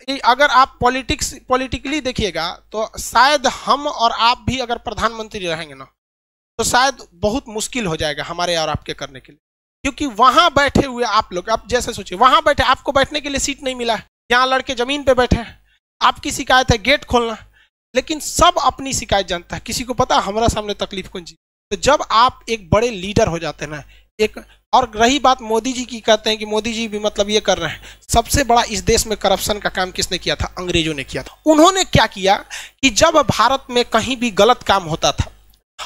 अगर आप पॉलिटिकली देखिएगा तो शायद हम और आप भी अगर प्रधानमंत्री रहेंगे ना तो शायद बहुत मुश्किल हो जाएगा हमारे और आपके करने के लिए, क्योंकि वहां बैठे हुए आप लोग, आप जैसे सोचिए वहां बैठे, आपको बैठने के लिए सीट नहीं मिला है, यहाँ लड़के जमीन पे बैठे हैं, आपकी शिकायत है गेट खोलना, लेकिन सब अपनी शिकायत जानता है, किसी को पता हमारा सामने तकलीफ कौन सी। तो जब आप एक बड़े लीडर हो जाते हैं ना, एक और रही बात मोदी जी की, कहते हैं कि मोदी जी भी मतलब ये कर रहे हैं, सबसे बड़ा इस देश में करप्शन का काम किसने किया था? अंग्रेजों ने किया था। उन्होंने क्या किया कि जब भारत में कहीं भी गलत काम होता था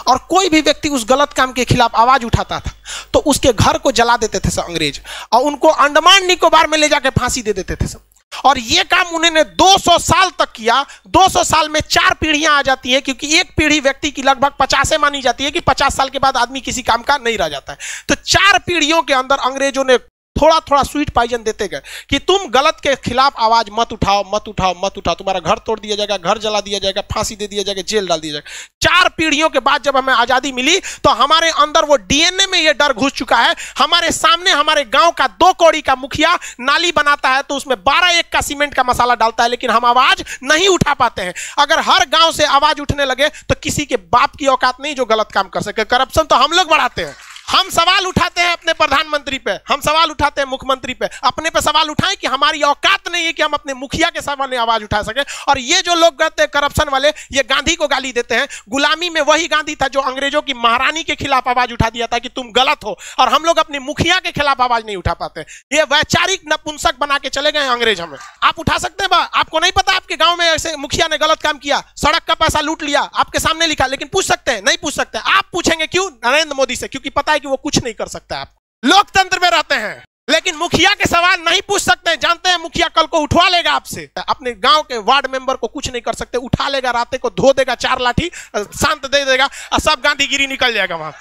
और कोई भी व्यक्ति उस गलत काम के खिलाफ आवाज उठाता था तो उसके घर को जला देते थे सब अंग्रेज, और उनको अंडमान निकोबार में ले जाकर फांसी दे देते थे सब। और ये काम उन्होंने 200 साल तक किया। 200 साल में 4 पीढ़ियां आ जाती हैं, क्योंकि एक पीढ़ी व्यक्ति की लगभग 50 मानी जाती है कि 50 साल के बाद आदमी किसी काम का नहीं रह जाता है। तो 4 पीढ़ियों के अंदर अंग्रेजों ने थोड़ा थोड़ा स्वीट पॉइजन देते गए कि तुम गलत के खिलाफ आवाज मत उठाओ, मत उठाओ, मत उठाओ, तुम्हारा घर तोड़ दिया जाएगा, घर जला दिया जाएगा, फांसी दे दिया जाएगा, जेल डाल दिया जाएगा। 4 पीढ़ियों के बाद जब हमें आजादी मिली तो हमारे अंदर वो डीएनए में ये डर घुस चुका है। हमारे सामने हमारे गांव का 2 कौड़ी का मुखिया नाली बनाता है तो उसमें 12 का सीमेंट का मसाला डालता है, लेकिन हम आवाज नहीं उठा पाते हैं। अगर हर गांव से आवाज उठने लगे तो किसी के बाप की औकात नहीं जो गलत काम कर सके। करप्शन तो हम लोग बढ़ाते हैं। हम सवाल उठाते हैं अपने प्रधानमंत्री पे, हम सवाल उठाते हैं मुख्यमंत्री पे, अपने पे सवाल उठाएं कि हमारी औकात नहीं है कि हम अपने मुखिया के सामने आवाज उठा सके। और ये जो लोग कहते हैं करप्शन वाले, ये गांधी को गाली देते हैं। गुलामी में वही गांधी था जो अंग्रेजों की महारानी के खिलाफ आवाज उठा दिया था कि तुम गलत हो, और हम लोग अपने मुखिया के खिलाफ आवाज नहीं उठा पाते। ये वैचारिक नपुंसक बना के चले गए अंग्रेज हमें। आप उठा सकते हैं? आपको नहीं पता आपके गांव में ऐसे मुखिया ने गलत काम किया, सड़क का पैसा लूट लिया, आपके सामने लिखा, लेकिन पूछ सकते हैं? नहीं पूछ सकते। आप पूछेंगे क्यों? नरेंद्र मोदी से, क्योंकि पता है कि वो कुछ नहीं कर सकता। आप लोकतंत्र में रहते हैं, लेकिन मुखिया के सवाल नहीं पूछ सकते। जानते हैं मुखिया कल को उठवा लेगा आपसे, अपने गांव के वार्ड मेंबर को कुछ नहीं कर सकते, उठा लेगा, राते को धो देगा 4 लाठी, शांत दे देगा और सब गांधीगिरी निकल जाएगा वहां।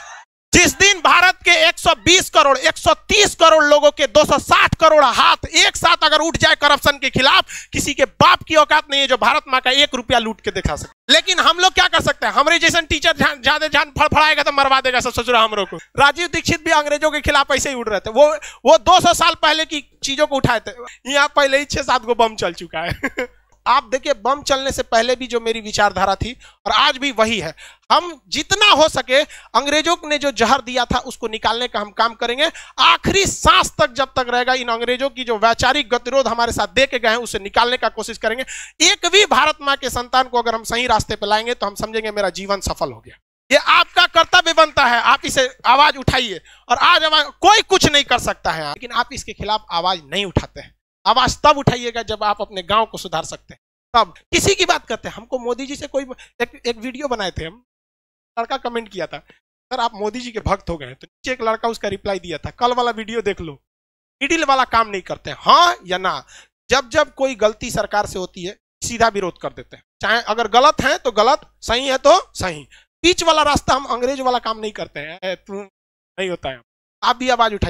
जिस दिन भारत के 120 करोड़ 130 करोड़ लोगों के 260 करोड़ हाथ एक साथ अगर उठ जाए करप्शन के खिलाफ, किसी के बाप की औकात नहीं है जो भारत माँ का 1 रुपया लूट के दिखा सके। लेकिन हम लोग क्या कर सकते हैं? हमारे जैसे टीचर ज्यादा जान फड़फड़ाएगा तो मरवा देगा सब ससुरा हम लोग को। राजीव दीक्षित भी अंग्रेजों के खिलाफ ऐसे ही उड़ रहे थे। वो 200 साल पहले की चीजों को उठाए थे। यहाँ पहले ही 6-7 गो बम चल चुका है। आप देखिए, बम चलने से पहले भी जो मेरी विचारधारा थी और आज भी वही है। हम जितना हो सके अंग्रेजों ने जो जहर दिया था उसको निकालने का हम काम करेंगे। आखिरी सांस तक जब तक रहेगा, इन अंग्रेजों की जो वैचारिक गतिरोध हमारे साथ दे के गए हैं उसे निकालने का कोशिश करेंगे। एक भी भारत माँ के संतान को अगर हम सही रास्ते पर लाएंगे तो हम समझेंगे मेरा जीवन सफल हो गया। ये आपका कर्तव्य बनता है, आप इसे आवाज उठाइए। और आज कोई कुछ नहीं कर सकता है, लेकिन आप इसके खिलाफ आवाज नहीं उठाते हैं। आवाज तब उठाइएगा जब आप अपने गांव को सुधार सकते हैं। तब किसी की बात करते हैं। हमको मोदी जी से कोई एक वीडियो बनाए थे, हम लड़का कमेंट किया था, सर आप मोदी जी के भक्त हो गए, तो नीचे एक लड़का उसका रिप्लाई दिया था, कल वाला वीडियो देख लो। मिडिल वाला काम नहीं करते हैं, हाँ या ना। जब जब कोई गलती सरकार से होती है सीधा विरोध कर देते हैं, चाहे अगर गलत है तो गलत, सही है तो सही। बीच वाला रास्ता हम अंग्रेज वाला काम नहीं करते हैं, नहीं होता है। आप भी आवाज उठाइए।